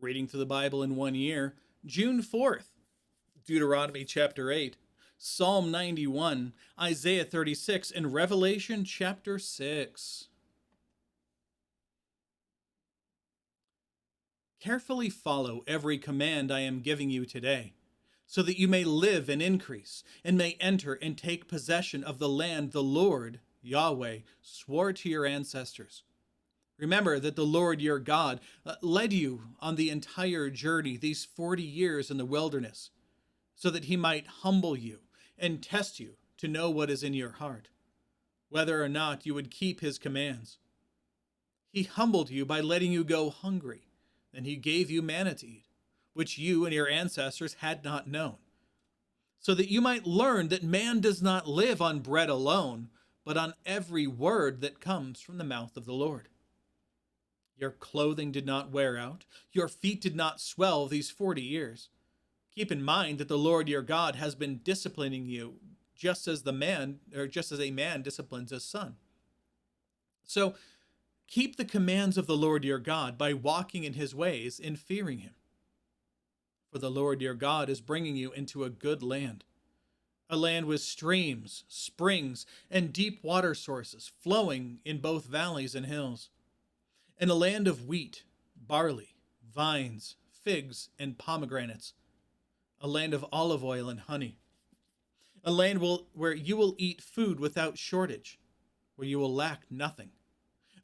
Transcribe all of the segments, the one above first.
Reading through the Bible in 1 year, June 4th, Deuteronomy chapter 8, Psalm 91, Isaiah 36, and Revelation chapter 6. Carefully follow every command I am giving you today, so that you may live and increase, and may enter and take possession of the land the Lord, Yahweh, swore to your ancestors. Remember that the Lord your God led you on the entire journey these 40 years in the wilderness, so that he might humble you and test you to know what is in your heart, whether or not you would keep his commands. He humbled you by letting you go hungry, and he gave you manna to eat, which you and your ancestors had not known, so that you might learn that man does not live on bread alone, but on every word that comes from the mouth of the Lord. Your clothing did not wear out, your feet did not swell these 40 years. Keep in mind that the Lord your God has been disciplining you just as a man disciplines his son. So keep the commands of the Lord your God by walking in his ways and fearing him. For the Lord your God is bringing you into a good land, a land with streams, springs, and deep water sources flowing in both valleys and hills, and a land of wheat, barley, vines, figs, and pomegranates, a land of olive oil and honey, a land where you will eat food without shortage, where you will lack nothing,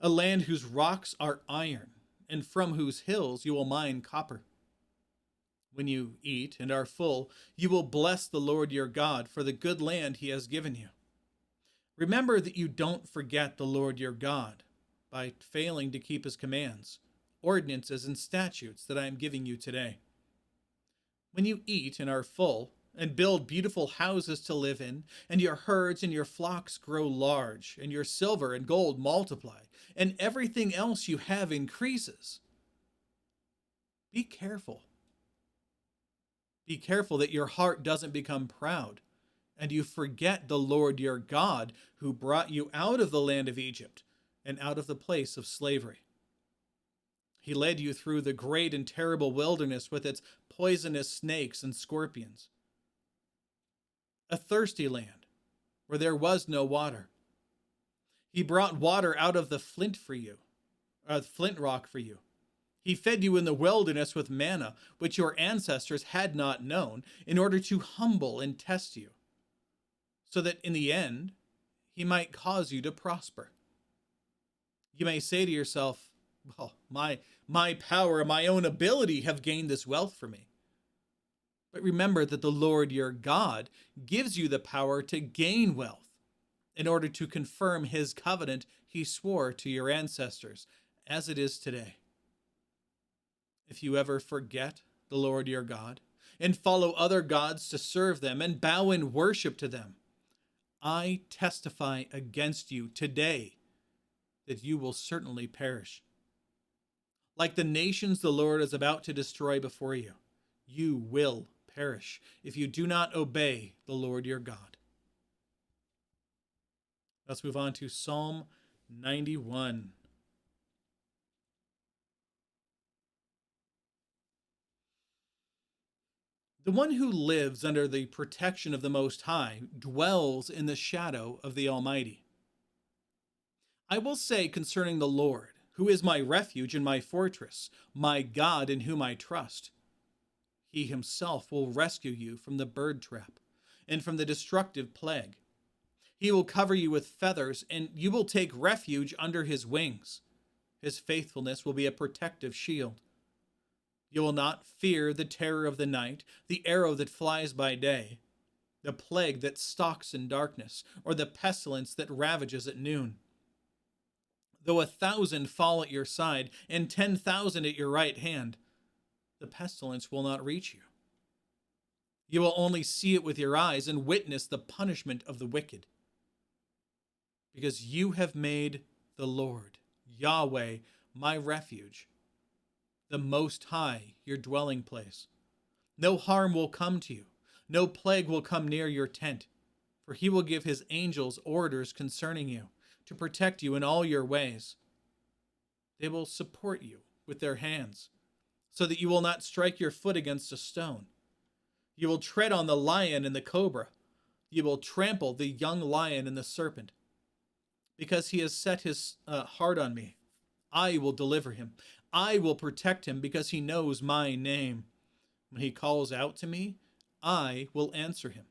a land whose rocks are iron, and from whose hills you will mine copper. When you eat and are full, you will bless the Lord your God for the good land he has given you. Remember that you don't forget the Lord your God by failing to keep his commands, ordinances, and statutes that I am giving you today. When you eat and are full, and build beautiful houses to live in, and your herds and your flocks grow large, and your silver and gold multiply, and everything else you have increases, be careful. Be careful that your heart doesn't become proud, and you forget the Lord your God, who brought you out of the land of Egypt and out of the place of slavery. He led you through the great and terrible wilderness with its poisonous snakes and scorpions, a thirsty land where there was no water. He brought water out of the flint rock for you. He fed you in the wilderness with manna, which your ancestors had not known, in order to humble and test you, so that in the end he might cause you to prosper. You may say to yourself, well, my power and my own ability have gained this wealth for me. But remember that the Lord your God gives you the power to gain wealth in order to confirm his covenant he swore to your ancestors, as it is today. If you ever forget the Lord your God and follow other gods to serve them and bow in worship to them, I testify against you today that you will certainly perish. Like the nations the Lord is about to destroy before you, you will perish if you do not obey the Lord your God. Let's move on to Psalm 91. The one who lives under the protection of the Most High dwells in the shadow of the Almighty. I will say concerning the Lord, who is my refuge and my fortress, my God in whom I trust. He himself will rescue you from the bird trap and from the destructive plague. He will cover you with feathers, and you will take refuge under his wings. His faithfulness will be a protective shield. You will not fear the terror of the night, the arrow that flies by day, the plague that stalks in darkness, or the pestilence that ravages at noon. Though 1,000 fall at your side and 10,000 at your right hand, the pestilence will not reach you. You will only see it with your eyes and witness the punishment of the wicked. Because you have made the Lord, Yahweh, my refuge, the Most High, your dwelling place. No harm will come to you. No plague will come near your tent, for he will give his angels orders concerning you, to protect you in all your ways. They will support you with their hands, so that you will not strike your foot against a stone. You will tread on the lion and the cobra. You will trample the young lion and the serpent. Because he has set his heart on me, I will deliver him. I will protect him because he knows my name. When he calls out to me, I will answer him.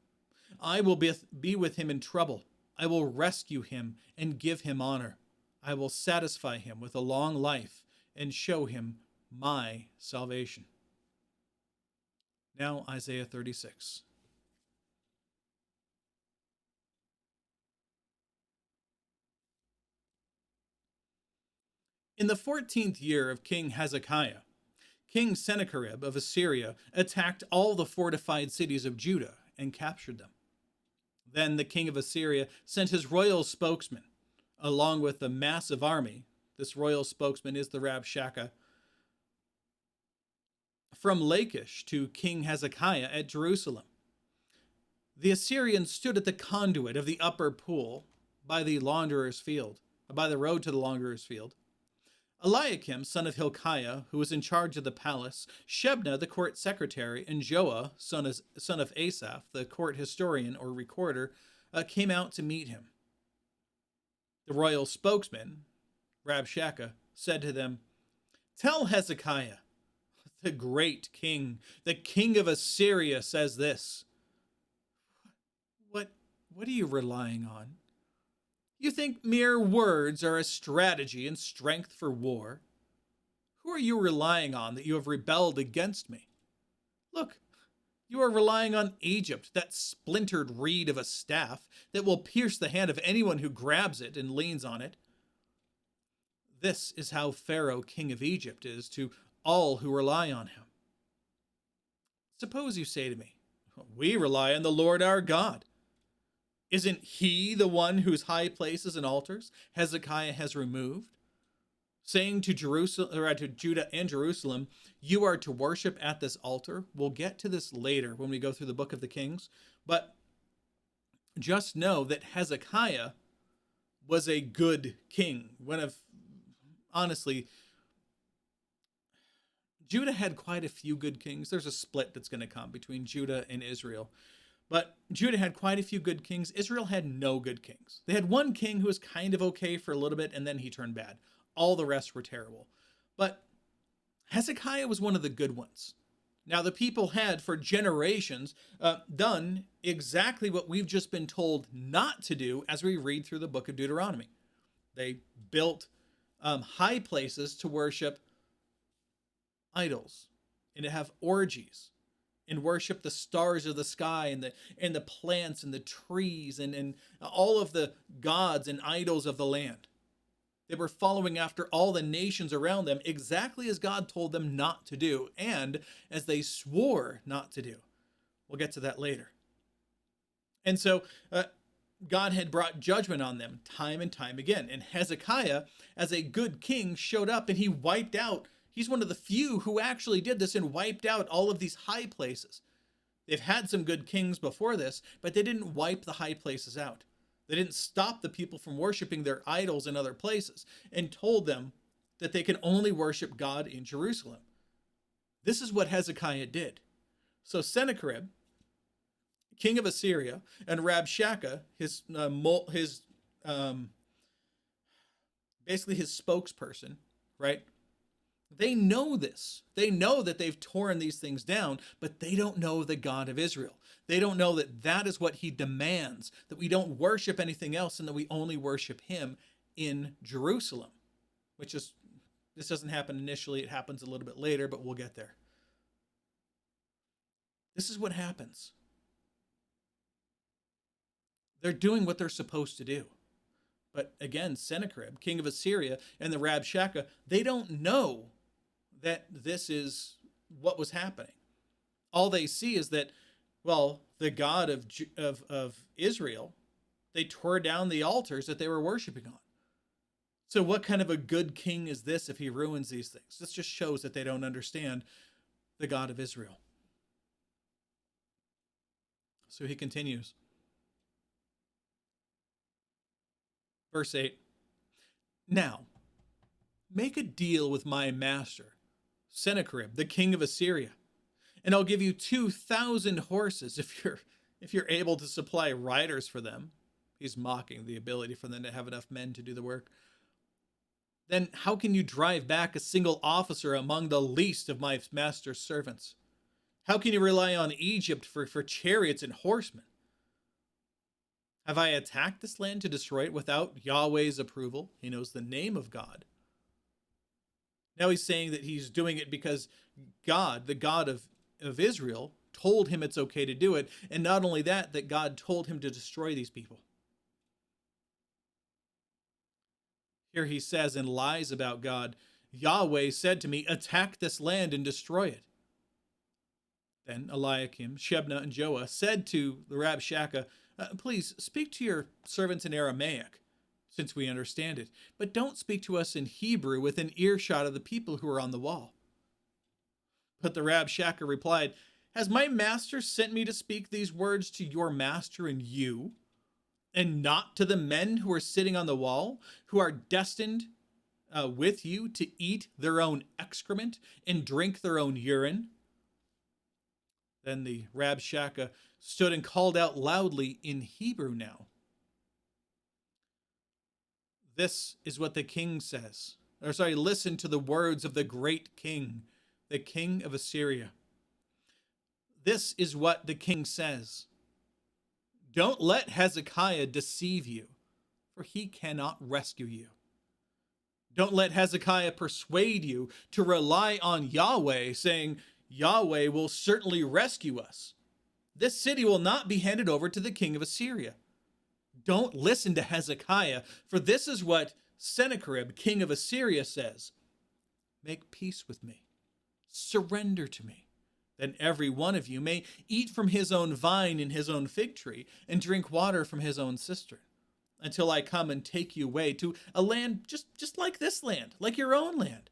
I will be with him in trouble. I will rescue him and give him honor. I will satisfy him with a long life and show him my salvation. Now, Isaiah 36. In the 14th year of King Hezekiah, King Sennacherib of Assyria attacked all the fortified cities of Judah and captured them. Then the king of Assyria sent his royal spokesman, along with a massive army. This royal spokesman is the Rabshakeh, from Lachish to King Hezekiah at Jerusalem. The Assyrians stood at the conduit of the upper pool by the launderer's field, by the road to the launderer's field. Eliakim, son of Hilkiah, who was in charge of the palace, Shebna, the court secretary, and Joah, son of Asaph, the court historian or recorder, came out to meet him. The royal spokesman, Rabshakeh, said to them, "Tell Hezekiah, the great king, the king of Assyria, says this." What are you relying on? You think mere words are a strategy and strength for war? Who are you relying on that you have rebelled against me? Look, you are relying on Egypt, that splintered reed of a staff that will pierce the hand of anyone who grabs it and leans on it. This is how Pharaoh, king of Egypt, is to all who rely on him. Suppose you say to me, "We rely on the Lord our God. Isn't he the one whose high places and altars Hezekiah has removed, saying to Judah and Jerusalem, you are to worship at this altar?" We'll get to this later when we go through the book of the Kings, but just know that Hezekiah was a good king. Honestly, Judah had quite a few good kings. There's a split that's going to come between Judah and Israel. But Judah had quite a few good kings. Israel had no good kings. They had one king who was kind of okay for a little bit, and then he turned bad. All the rest were terrible. But Hezekiah was one of the good ones. Now, the people had, for generations, done exactly what we've just been told not to do as we read through the book of Deuteronomy. They built high places to worship idols and to have orgies and worship the stars of the sky and the plants and the trees and all of the gods and idols of the land. They were following after all the nations around them exactly as God told them not to do and as they swore not to do. We'll get to that later. And so God had brought judgment on them time and time again. And Hezekiah, as a good king, showed up and he wiped out. He's one of the few who actually did this and wiped out all of these high places. They've had some good kings before this, but they didn't wipe the high places out. They didn't stop the people from worshiping their idols in other places and told them that they can only worship God in Jerusalem. This is what Hezekiah did. So Sennacherib, king of Assyria, and Rabshakeh, basically his spokesperson, right? They know this. They know that they've torn these things down, but they don't know the God of Israel. They don't know that that is what he demands, that we don't worship anything else and that we only worship him in Jerusalem, this doesn't happen initially. It happens a little bit later, but we'll get there. This is what happens. They're doing what they're supposed to do. But again, Sennacherib, king of Assyria, and the Rabshakeh, they don't know that this is what was happening. All they see is that, well, the God of Israel, they tore down the altars that they were worshiping on. So what kind of a good king is this if he ruins these things? This just shows that they don't understand the God of Israel. So he continues. Verse 8. Now, make a deal with my master Sennacherib, the king of Assyria, and I'll give you 2,000 horses if you're able to supply riders for them. He's mocking the ability for them to have enough men to do the work. Then how can you drive back a single officer among the least of my master's servants? How can you rely on Egypt for chariots and horsemen? Have I attacked this land to destroy it without Yahweh's approval? He knows the name of God. Now he's saying that he's doing it because God, the God of Israel, told him it's okay to do it. And not only that, that God told him to destroy these people. Here he says and lies about God, Yahweh said to me, attack this land and destroy it. Then Eliakim, Shebna, and Joah said to the Rabshakeh, please speak to your servants in Aramaic, since we understand it, but don't speak to us in Hebrew within earshot of the people who are on the wall. But the Rabshakeh replied, has my master sent me to speak these words to your master and you, and not to the men who are sitting on the wall, who are destined with you to eat their own excrement and drink their own urine? Then the Rabshakeh stood and called out loudly in Hebrew now. This is what the king says. Listen to the words of the great king, the king of Assyria. This is what the king says. Don't let Hezekiah deceive you, for he cannot rescue you. Don't let Hezekiah persuade you to rely on Yahweh, saying, Yahweh will certainly rescue us. This city will not be handed over to the king of Assyria. Don't listen to Hezekiah, for this is what Sennacherib, king of Assyria, says. Make peace with me. Surrender to me. Then every one of you may eat from his own vine in his own fig tree and drink water from his own cistern, until I come and take you away to a land just like this land, like your own land,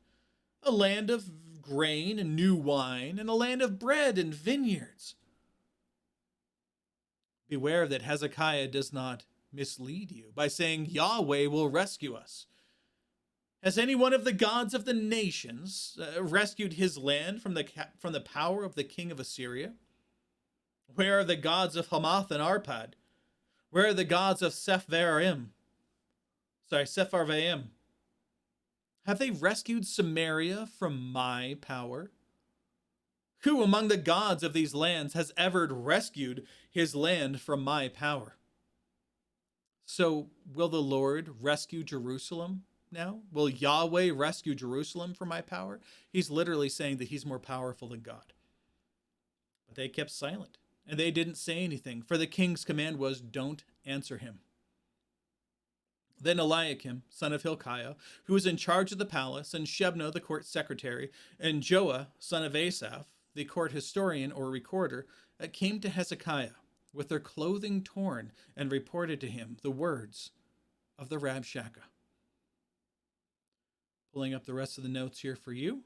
a land of grain and new wine, and a land of bread and vineyards. Beware that Hezekiah does not mislead you by saying Yahweh will rescue us. Has any one of the gods of the nations rescued his land from the power of the king of Assyria? Where are the gods of Hamath and Arpad? Where are the gods of Sepharvaim? Have they rescued Samaria from my power? Who among the gods of these lands has ever rescued his land from my power? So will the Lord rescue Jerusalem now? Will Yahweh rescue Jerusalem from my power? He's literally saying that he's more powerful than God. But they kept silent, and they didn't say anything, for the king's command was, don't answer him. Then Eliakim, son of Hilkiah, who was in charge of the palace, and Shebna, the court secretary, and Joah, son of Asaph, the court historian or recorder, came to Hezekiah with their clothing torn and reported to him the words of the Rabshakeh. Pulling up the rest of the notes here for you.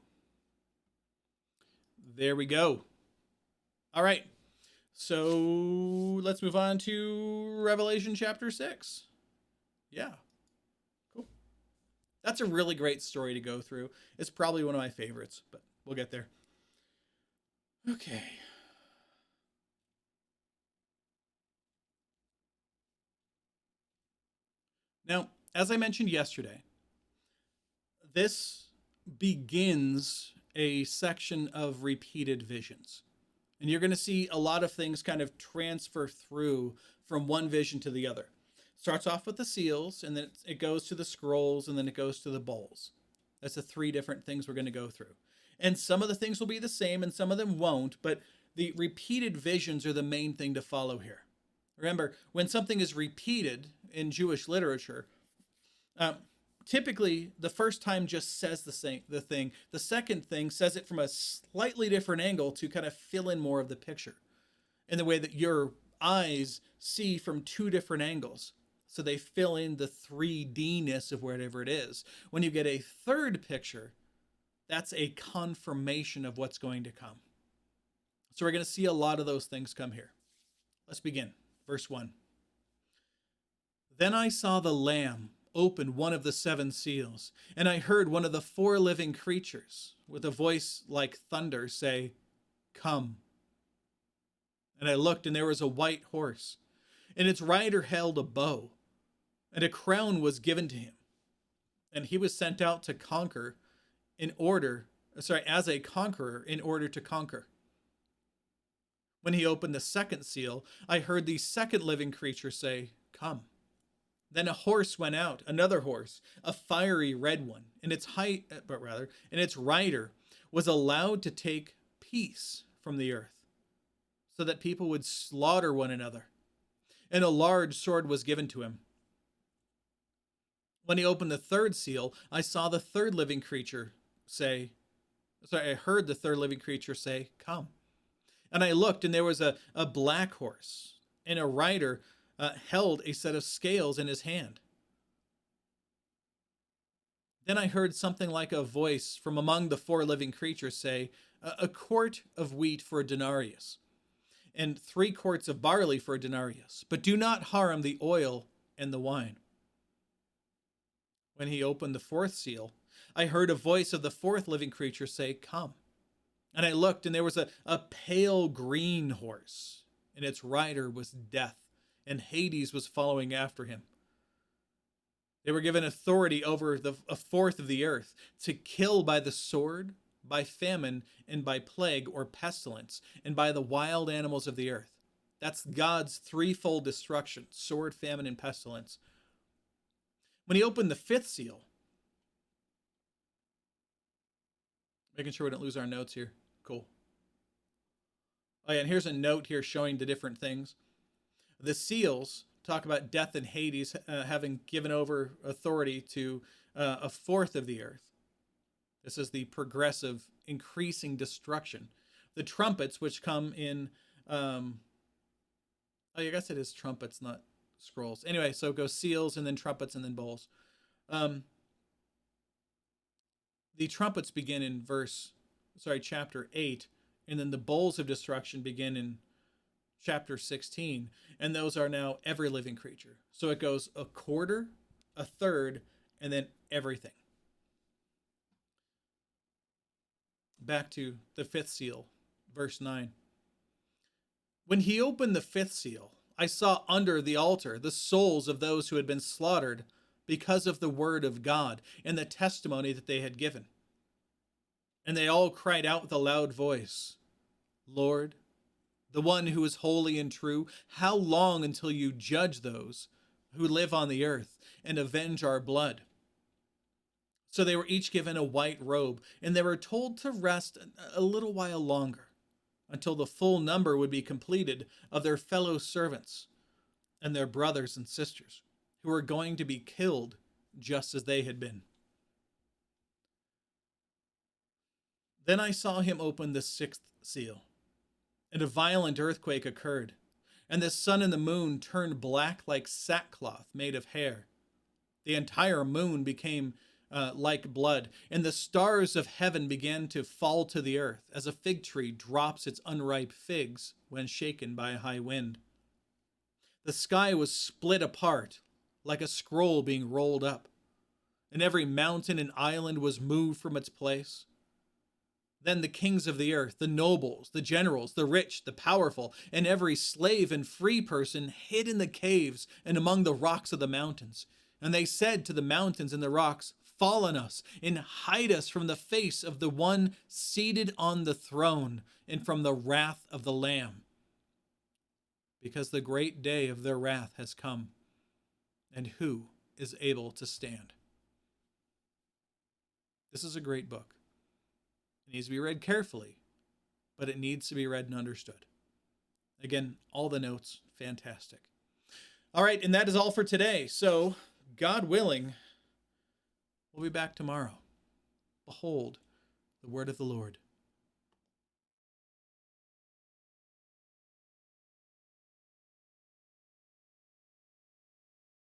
There we go. All right. So let's move on to Revelation chapter 6. Yeah. Cool. That's a really great story to go through. It's probably one of my favorites, but we'll get there. Okay. Now, as I mentioned yesterday, this begins a section of repeated visions. And you're going to see a lot of things kind of transfer through from one vision to the other. Starts off with the seals, and then it goes to the scrolls, and then it goes to the bowls. That's the three different things we're going to go through. And some of the things will be the same, and some of them won't, but the repeated visions are the main thing to follow here. Remember, when something is repeated in Jewish literature, typically the first time just says the thing. The second thing says it from a slightly different angle to kind of fill in more of the picture in the way that your eyes see from two different angles. So they fill in the 3D-ness of whatever it is. When you get a third picture, that's a confirmation of what's going to come. So we're going to see a lot of those things come here. Let's begin. Verse 1. Then I saw the Lamb opened one of the seven seals, and I heard one of the four living creatures, with a voice like thunder, say, "Come." And I looked, and there was a white horse, and its rider held a bow, and a crown was given to him. And he was sent out to conquer as a conqueror in order to conquer. When he opened the second seal, I heard the second living creature say, "Come." Then a horse went out, another horse, a fiery red one, and its rider was allowed to take peace from the earth, so that people would slaughter one another. And a large sword was given to him. When he opened the third seal, I heard the third living creature say, "Come." And I looked, and there was a black horse, and a rider held a set of scales in his hand. Then I heard something like a voice from among the four living creatures say, "A quart of wheat for a denarius, and 3 quarts of barley for a denarius, but do not harm the oil and the wine." When he opened the fourth seal, I heard a voice of the fourth living creature say, "Come." And I looked, and there was a pale green horse, and its rider was Death, and Hades was following after him. They were given authority over a fourth of the earth, to kill by the sword, by famine, and by plague or pestilence, and by the wild animals of the earth. That's God's threefold destruction: sword, famine, and pestilence. When he opened the fifth seal, making sure we don't lose our notes here. Cool. Oh yeah, and here's a note here showing the different things. The seals talk about Death and Hades having given over authority to a fourth of the earth. This is the progressive, increasing destruction. The trumpets, which come in, I guess it is trumpets, not scrolls. Anyway, so it goes seals, and then trumpets, and then bowls. The trumpets begin in chapter 8, and then the bowls of destruction begin in chapter 16, and those are now every living creature. So it goes a quarter, a third, and then everything. Back to the fifth seal, verse 9. When he opened the fifth seal, I saw under the altar the souls of those who had been slaughtered because of the word of God and the testimony that they had given. And they all cried out with a loud voice, "Lord, the one who is holy and true, how long until you judge those who live on the earth and avenge our blood?" So they were each given a white robe, and they were told to rest a little while longer, until the full number would be completed of their fellow servants and their brothers and sisters, who were going to be killed just as they had been. Then I saw him open the sixth seal, and a violent earthquake occurred, and the sun and the moon turned black like sackcloth made of hair. The entire moon became like blood, and the stars of heaven began to fall to the earth, as a fig tree drops its unripe figs when shaken by a high wind. The sky was split apart like a scroll being rolled up, and every mountain and island was moved from its place. Then the kings of the earth, the nobles, the generals, the rich, the powerful, and every slave and free person hid in the caves and among the rocks of the mountains. And they said to the mountains and the rocks, "Fall on us and hide us from the face of the one seated on the throne and from the wrath of the Lamb, because the great day of their wrath has come. And who is able to stand?" This is a great book. It needs to be read carefully, but it needs to be read and understood. Again, all the notes, fantastic. All right, and that is all for today. So, God willing, we'll be back tomorrow. Behold, the word of the Lord.